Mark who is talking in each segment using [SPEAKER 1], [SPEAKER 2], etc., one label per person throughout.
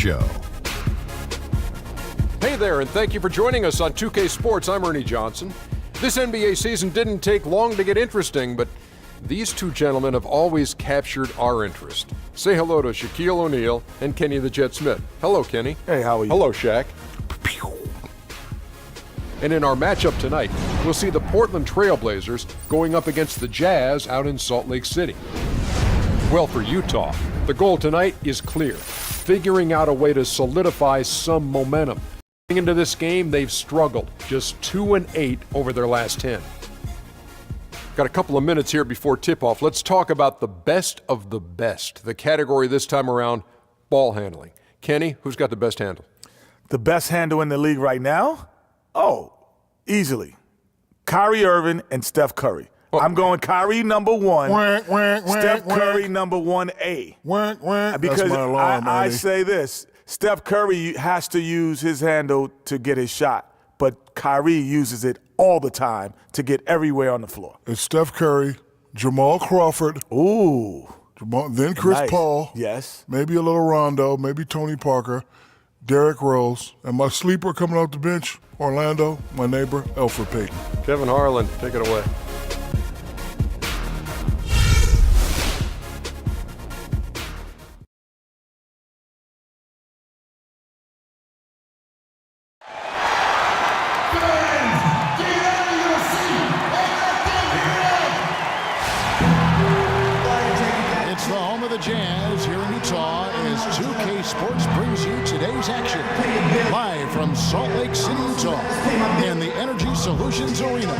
[SPEAKER 1] Show.
[SPEAKER 2] Hey there, and thank you for joining us on 2K Sports. I'm Ernie Johnson. This NBA season didn't take long to get interesting, but these two gentlemen have always captured our interest. Say hello to Shaquille O'Neal and Kenny the Jet Smith. Hello, Kenny.
[SPEAKER 3] Hey, how are you?
[SPEAKER 2] Hello, Shaq. And in our matchup tonight, we'll see the Portland Trail Blazers going up against the Jazz out in Salt Lake City. Well, for Utah, the goal tonight is clear: figuring out a way to solidify some momentum. Going into this game, they've struggled, just 2-8 over their last 10. Got a couple of minutes here before tip-off. Let's talk about the best of the best. The category this time around, ball handling. Kenny, who's got the best handle?
[SPEAKER 3] The best handle in the league right now? Oh, easily. Kyrie Irving and Steph Curry. I'm going Kyrie number one, Steph Curry number 1A. Because I say this, Steph Curry has to use his handle to get his shot, but Kyrie uses it all the time to get everywhere on the floor.
[SPEAKER 4] It's Steph Curry, Jamal Crawford.
[SPEAKER 3] Ooh.
[SPEAKER 4] Then Chris Paul.
[SPEAKER 3] Yes.
[SPEAKER 4] Maybe a little Rondo, maybe Tony Parker, Derrick Rose, and my sleeper coming off the bench, Orlando, my neighbor, Elfrid Payton.
[SPEAKER 2] Kevin Harlan, take it away.
[SPEAKER 1] It's the home of the Jazz here in Utah as 2K Sports brings you today's action. Live from Salt Lake City, Utah, in the Energy Solutions Arena.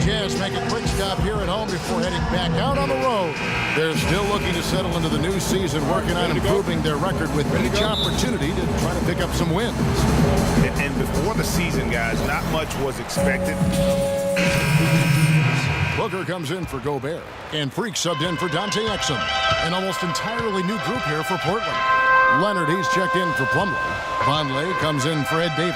[SPEAKER 1] Jazz make a quick stop here at home before heading back out on the road. They're still looking to settle into the new season, working on improving their record with each opportunity to try to pick up some wins.
[SPEAKER 5] And before the season, guys, not much was expected.
[SPEAKER 1] Booker comes in for Gobert, and Freak subbed in for Dante Exum. An almost entirely new group here for Portland. Leonard, he's checked in for Plumlee. Vonleh comes in for Ed Davis.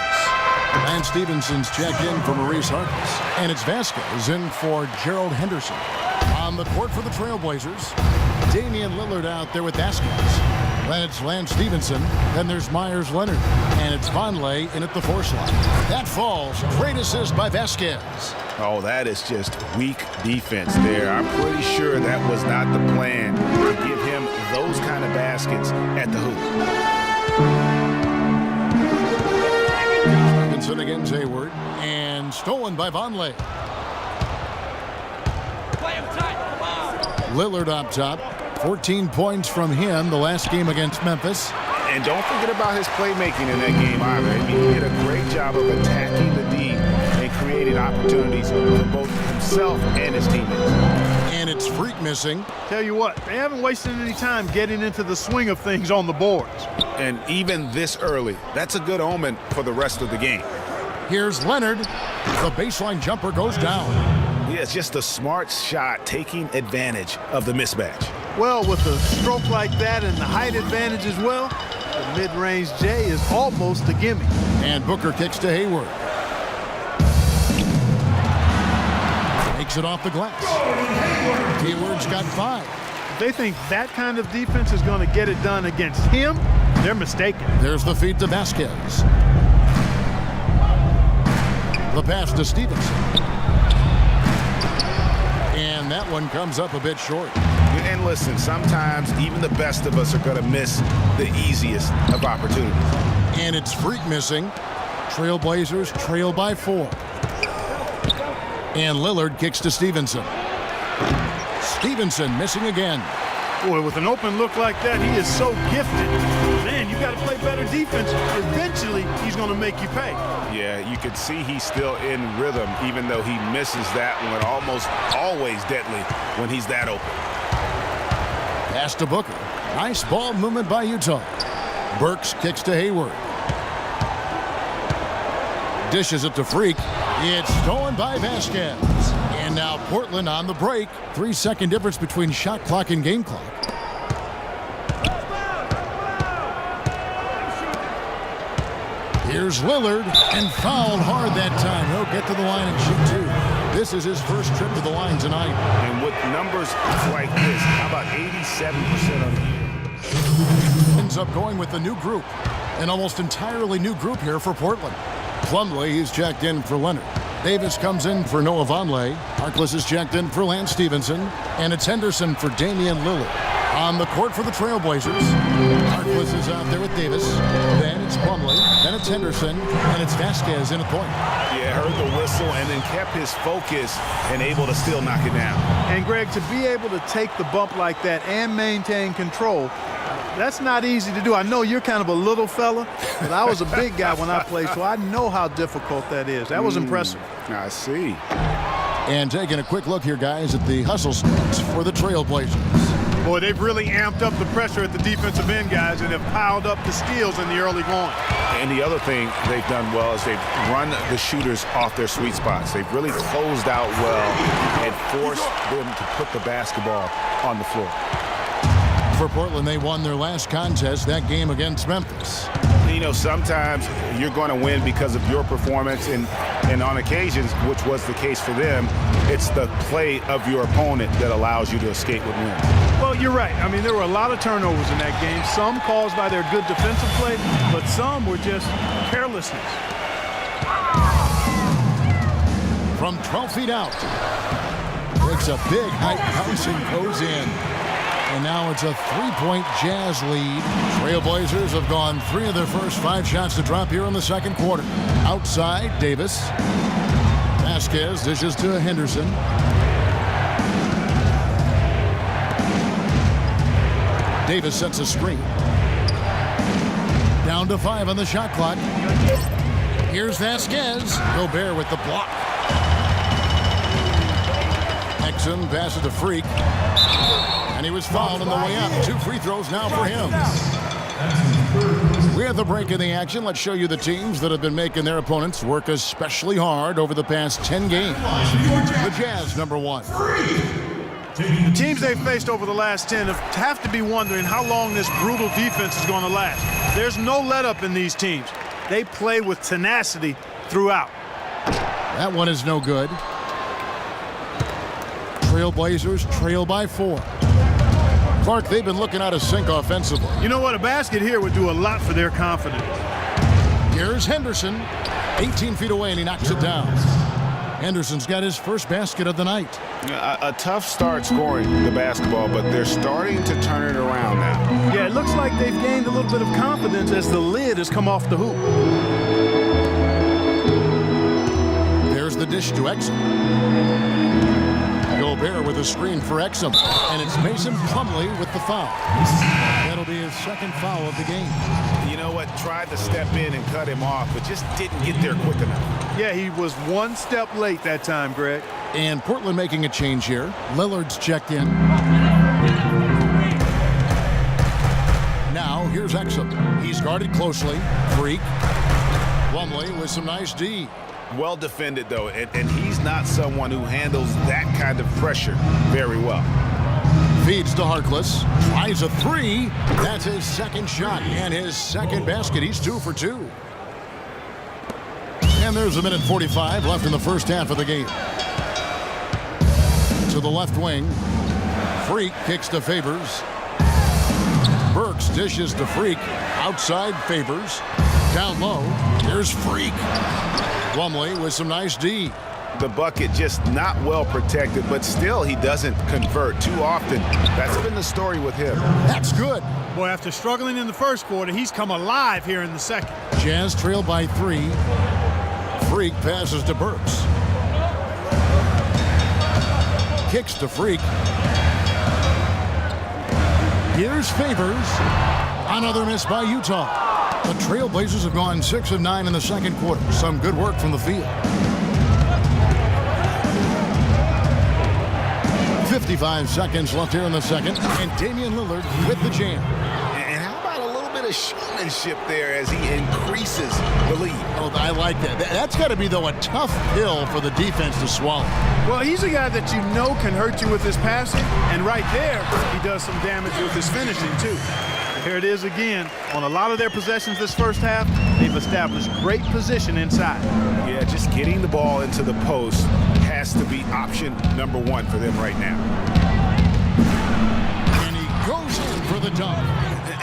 [SPEAKER 1] Lance Stevenson's checked in for Maurice Harkless. And it's Vasquez in for Gerald Henderson. On the court for the Trailblazers, Damian Lillard out there with Vasquez. That's Lance Stevenson. Then there's Myers Leonard. And it's Vonleh in at the 4 slot. That falls. Great assist by Vasquez.
[SPEAKER 5] Oh, that is just weak defense there. I'm pretty sure that was not the plan to give him those kind of baskets at the hoop.
[SPEAKER 1] Stevenson against Hayward, and stolen by Vonleh. Lillard up top. 14 points from him the last game against Memphis.
[SPEAKER 5] And don't forget about his playmaking in that game either. I mean, he did a great job of attacking the D and creating opportunities for both himself and his teammates.
[SPEAKER 1] And it's Freak missing.
[SPEAKER 6] Tell you what, they haven't wasted any time getting into the swing of things on the boards.
[SPEAKER 5] And even this early, that's a good omen for the rest of the game.
[SPEAKER 1] Here's Leonard. The baseline jumper goes down.
[SPEAKER 5] Yeah, it's just a smart shot taking advantage of the mismatch.
[SPEAKER 6] Well, with a stroke like that and the height advantage as well, the mid-range J is almost a gimme.
[SPEAKER 1] And Booker kicks to Hayward. Takes it off the glass. Hayward's got 5.
[SPEAKER 6] If they think that kind of defense is going to get it done against him, they're mistaken.
[SPEAKER 1] There's the feed to Vasquez. The pass to Stevenson. And that one comes up a bit short.
[SPEAKER 5] And listen, sometimes even the best of us are going to miss the easiest of opportunities.
[SPEAKER 1] And it's Freak missing. Trailblazers trail by 4. And Lillard kicks to Stevenson. Stevenson missing again.
[SPEAKER 6] Boy, with an open look like that, he is so gifted. Man, you got to play better defense. Eventually, he's going to make you pay.
[SPEAKER 5] Yeah, you can see he's still in rhythm, even though he misses that one. Almost always deadly when he's that open.
[SPEAKER 1] Pass to Booker. Nice ball movement by Utah. Burks kicks to Hayward. Dishes it to Freak. It's stolen by Vasquez. And now Portland on the break. 3-second difference between shot clock and game clock. Here's Lillard, and fouled hard that time. He'll get to the line and shoot 2. This is his first trip to the line tonight.
[SPEAKER 5] And with numbers like this, how about 87% on the year?
[SPEAKER 1] ends up going with the new group. An almost entirely new group here for Portland. Plumlee, he's checked in for Leonard. Davis comes in for Noah Vonleh. Harkless is checked in for Lance Stevenson. And it's Henderson for Damian Lillard. On the court for the Trailblazers, Harkless is out there with Davis. Then it's Plumlee. Then it's Henderson. And it's Vasquez in at point.
[SPEAKER 5] Yeah, heard the whistle and then kept his focus and able to still knock it down.
[SPEAKER 6] And, Greg, to be able to take the bump like that and maintain control, that's not easy to do. I know you're kind of a little fella, but I was a big guy when I played, so I know how difficult that is. That was impressive.
[SPEAKER 5] I see.
[SPEAKER 1] And taking a quick look here, guys, at the hustle stats for the Trailblazers.
[SPEAKER 6] Boy, they've really amped up the pressure at the defensive end, guys, and have piled up the steals in the early going.
[SPEAKER 5] And the other thing they've done well is they've run the shooters off their sweet spots. They've really closed out well and forced them to put the basketball on the floor.
[SPEAKER 1] For Portland, they won their last contest, that game against Memphis.
[SPEAKER 5] You know, sometimes you're going to win because of your performance, and on occasions, which was the case for them, it's the play of your opponent that allows you to escape with wins.
[SPEAKER 6] Well, you're right. I mean, there were a lot of turnovers in that game, some caused by their good defensive play, but some were just carelessness.
[SPEAKER 1] From 12 feet out, takes a big height bounce and goes in. And now it's a three-point Jazz lead. Trailblazers have gone 3 of their first 5 shots to drop here in the second quarter. Outside, Davis. Vasquez dishes to Henderson. Davis sets a screen. Down to 5 on the shot clock. Here's Vasquez. Gobert with the block. Exum passes to Freak. And he was fouled on the way up. 2 free throws now for him. We have the break in the action. Let's show you the teams that have been making their opponents work especially hard over the past 10 games. The Jazz, number 1.
[SPEAKER 6] The teams they've faced over the last 10 have to be wondering how long this brutal defense is going to last. There's no let-up in these teams. They play with tenacity throughout.
[SPEAKER 1] That one is no good. Trailblazers trail by 4. Clark, they've been looking out of sync offensively.
[SPEAKER 6] You know what? A basket here would do a lot for their confidence.
[SPEAKER 1] Here's Henderson. 18 feet away, and he knocks it down. Henderson's got his first basket of the night.
[SPEAKER 5] A tough start scoring the basketball, but they're starting to turn it around now.
[SPEAKER 6] Yeah, it looks like they've gained a little bit of confidence as the lid has come off the hoop.
[SPEAKER 1] There's the dish to Exum. Gobert with a screen for Exum. And it's Mason Plumlee with the foul. That'll be his second foul of the game.
[SPEAKER 5] You know what? Tried to step in and cut him off, but just didn't get there quick enough.
[SPEAKER 6] Yeah, he was one step late that time, Greg.
[SPEAKER 1] And Portland making a change here. Lillard's checked in. Now, here's Exum. He's guarded closely. Freak. Plumlee with some nice D.
[SPEAKER 5] Well defended, though, and he's not someone who handles that kind of pressure very well.
[SPEAKER 1] Feeds to Harkless. Tries a 3. That's his second shot and his second basket. He's 2 for 2. And there's 1:45 left in the first half of the game. To the left wing. Freak kicks to Favors. Burks dishes to Freak. Outside Favors. Down low. Here's Freak. Plumlee with some nice D.
[SPEAKER 5] The bucket just not well protected, but still he doesn't convert too often. That's been the story with him.
[SPEAKER 1] That's good.
[SPEAKER 6] Boy, after struggling in the first quarter, he's come alive here in the second.
[SPEAKER 1] Jazz trail by 3. Freak passes to Burks. Kicks to Freak. Here's Favors. Another miss by Utah. The Trailblazers have gone 6 of 9 in the second quarter. Some good work from the field. 55 seconds left here in the second. And Damian Lillard with the jam.
[SPEAKER 5] And how about a little bit of showmanship there as he increases the lead?
[SPEAKER 1] Oh, I like that. That's got to be, though, a tough pill for the defense to swallow.
[SPEAKER 6] Well, he's a guy that you know can hurt you with his passing. And right there, he does some damage with his finishing, too. Here it is again. On a lot of their possessions this first half, they've established great position inside.
[SPEAKER 5] Yeah, just getting the ball into the post has to be option number 1 for them right now.
[SPEAKER 1] And he goes in for the dunk.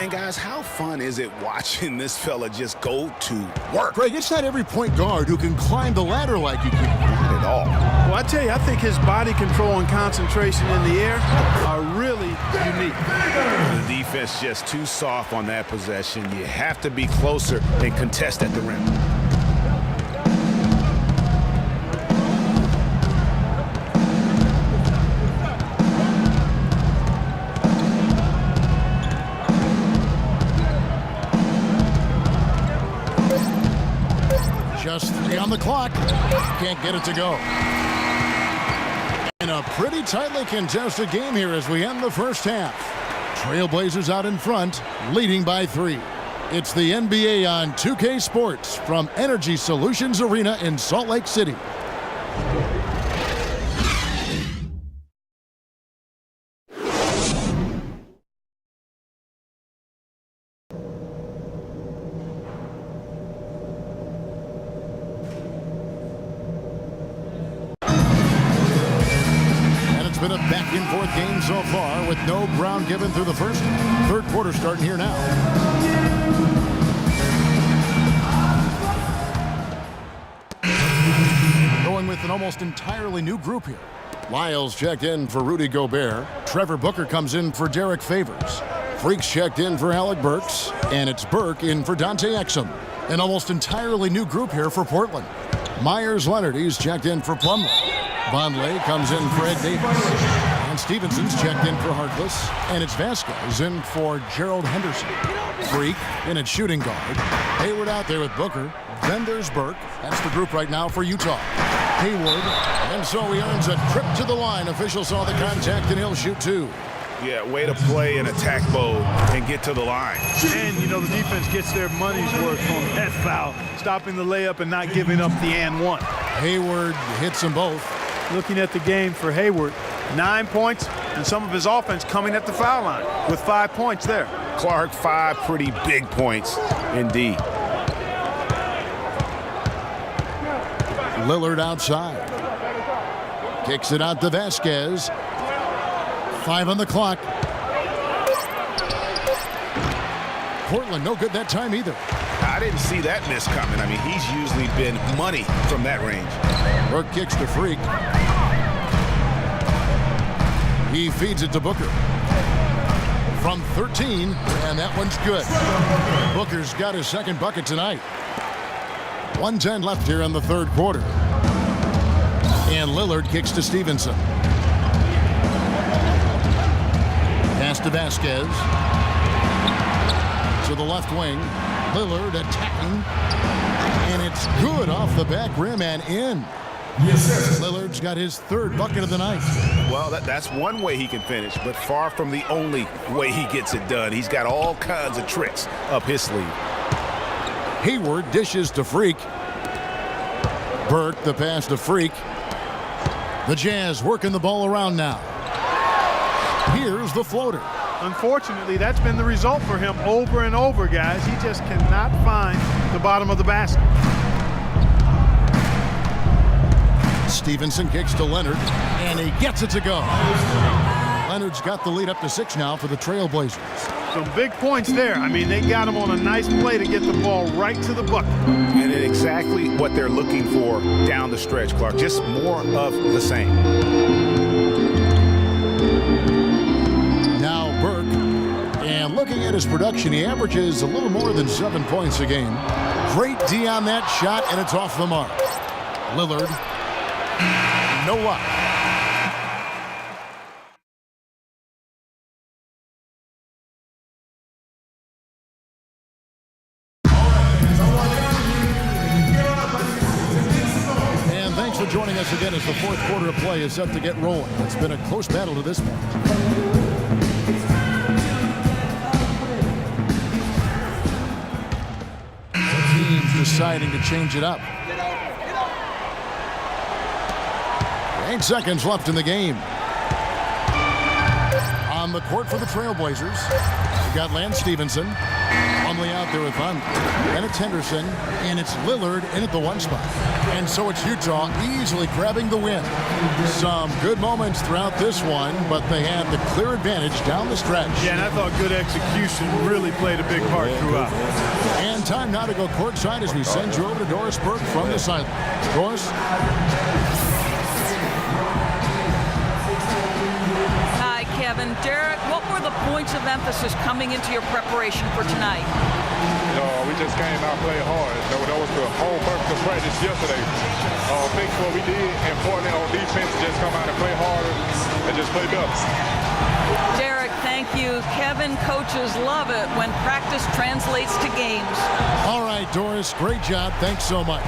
[SPEAKER 5] And guys, how fun is it watching this fella just go to work?
[SPEAKER 1] Greg, it's not every point guard who can climb the ladder like you can.
[SPEAKER 5] Not at all.
[SPEAKER 6] Well, I tell you, I think his body control and concentration in the air are really unique.
[SPEAKER 5] The defense just too soft on that possession. You have to be closer and contest at the rim.
[SPEAKER 1] Just 3 on the clock. Can't get it to go. In a pretty tightly contested game here as we end the first half. Trailblazers out in front, leading by 3. It's the NBA on 2K Sports from Energy Solutions Arena in Salt Lake City. Been a back-and-forth game so far with no ground given through the first. Third quarter starting here now. Going with an almost entirely new group here. Lyles checked in for Rudy Gobert. Trevor Booker comes in for Derek Favors. Freaks checked in for Alec Burks. And it's Burke in for Dante Exum. An almost entirely new group here for Portland. Myers Leonard, he's checked in for Plumlee. Vonleh comes in for Ed Davis. And Stevenson's checked in for Harkless. And it's Vasquez in for Gerald Henderson. Freak in at shooting guard. Hayward out there with Booker. Then there's Burke. That's the group right now for Utah. Hayward. And so he earns a trip to the line. Official saw the contact and he'll shoot 2.
[SPEAKER 5] Yeah, way to play in attack mode and get to the line.
[SPEAKER 6] And, you know, the defense gets their money's worth on that foul, stopping the layup and not giving up the and one.
[SPEAKER 1] Hayward hits them both.
[SPEAKER 6] Looking at the game for Hayward, 9 points and some of his offense coming at the foul line with 5 points there.
[SPEAKER 5] Clark, 5 pretty big points indeed.
[SPEAKER 1] Lillard outside. Kicks it out to Vasquez. 5 on the clock. Portland no good that time either.
[SPEAKER 5] I didn't see that miss coming. I mean, he's usually been money from that range.
[SPEAKER 1] Burke kicks to Freak. He feeds it to Booker. From 13, and that one's good. Booker's got his second bucket tonight. 1:10 left here in the third quarter. And Lillard kicks to Stevenson. Pass to Vasquez. To the left wing. Lillard attacking. And it's good off the back rim and in. Lillard's got his third bucket of the night.
[SPEAKER 5] Well, that's one way he can finish, but far from the only way he gets it done. He's got all kinds of tricks up his sleeve.
[SPEAKER 1] Hayward dishes to Freak. Burke the pass to Freak. The Jazz working the ball around now. Here's the floater.
[SPEAKER 6] Unfortunately, that's been the result for him over and over, guys. He just cannot find the bottom of the basket.
[SPEAKER 1] Stevenson kicks to Leonard, and he gets it to go. Leonard's got the lead up to 6 now for the Trailblazers.
[SPEAKER 6] Some big points there. I mean, they got him on a nice play to get the ball right to the bucket.
[SPEAKER 5] And it's exactly what they're looking for down the stretch, Clark. Just more of the same.
[SPEAKER 1] Now Burke, and looking at his production, he averages a little more than 7 points a game. Great D on that shot, and it's off the mark. Lillard, no luck. And thanks for joining us again as the fourth quarter of play is set to get rolling. It's been a close battle to this point. Deciding to change it up. 8 seconds left in the game. On the court for the Trailblazers, You've got Lance Stevenson. Plumlee out there with Von. And it's Henderson, and it's Lillard in at the 1 spot. And so it's Utah easily grabbing the win. Some good moments throughout this one, but they had the clear advantage down the stretch.
[SPEAKER 6] Yeah, and I thought good execution really played a big part throughout.
[SPEAKER 1] And time now to go courtside as we send you over to Doris Burke from the sideline. Doris?
[SPEAKER 7] Hi, Kevin. Derek, what were the points of emphasis coming into your preparation for tonight?
[SPEAKER 8] We just came out and played hard. That was the whole purpose of practice yesterday. Fix what we did, and Portland on defense just come out and play harder and just play better.
[SPEAKER 7] Derek, thank you. Kevin, coaches love it when practice translates to games.
[SPEAKER 1] All right, Doris, great job. Thanks so much.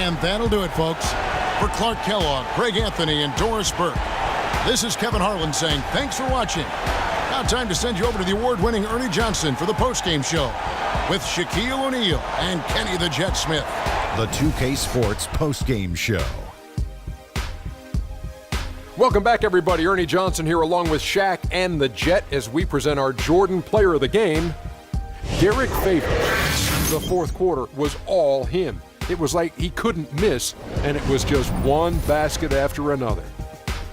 [SPEAKER 1] And that'll do it, folks. For Clark Kellogg, Greg Anthony, and Doris Burke, this is Kevin Harlan saying thanks for watching. Now time to send you over to the award-winning Ernie Johnson for the postgame show with Shaquille O'Neal and Kenny the Jet Smith.
[SPEAKER 9] The 2K Sports postgame show.
[SPEAKER 2] Welcome back, everybody. Ernie Johnson here along with Shaq and the Jet as we present our Jordan Player of the Game, Derek Favors. The fourth quarter was all him. It was like he couldn't miss, and it was just one basket after another.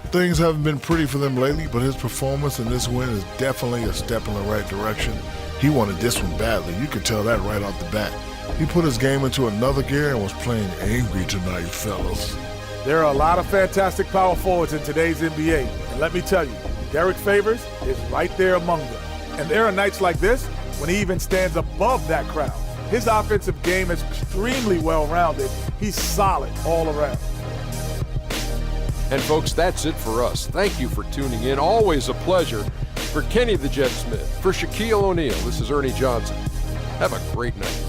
[SPEAKER 4] Things haven't been pretty for them lately, but his performance in this win is definitely a step in the right direction. He wanted this one badly. You could tell that right off the bat. He put his game into another gear and was playing angry tonight, fellas.
[SPEAKER 3] There are a lot of fantastic power forwards in today's NBA. And let me tell you, Derek Favors is right there among them. And there are nights like this when he even stands above that crowd. His offensive game is extremely well-rounded. He's solid all around.
[SPEAKER 2] And folks, that's it for us. Thank you for tuning in. Always a pleasure. For Kenny the Jet Smith, for Shaquille O'Neal, this is Ernie Johnson. Have a great night.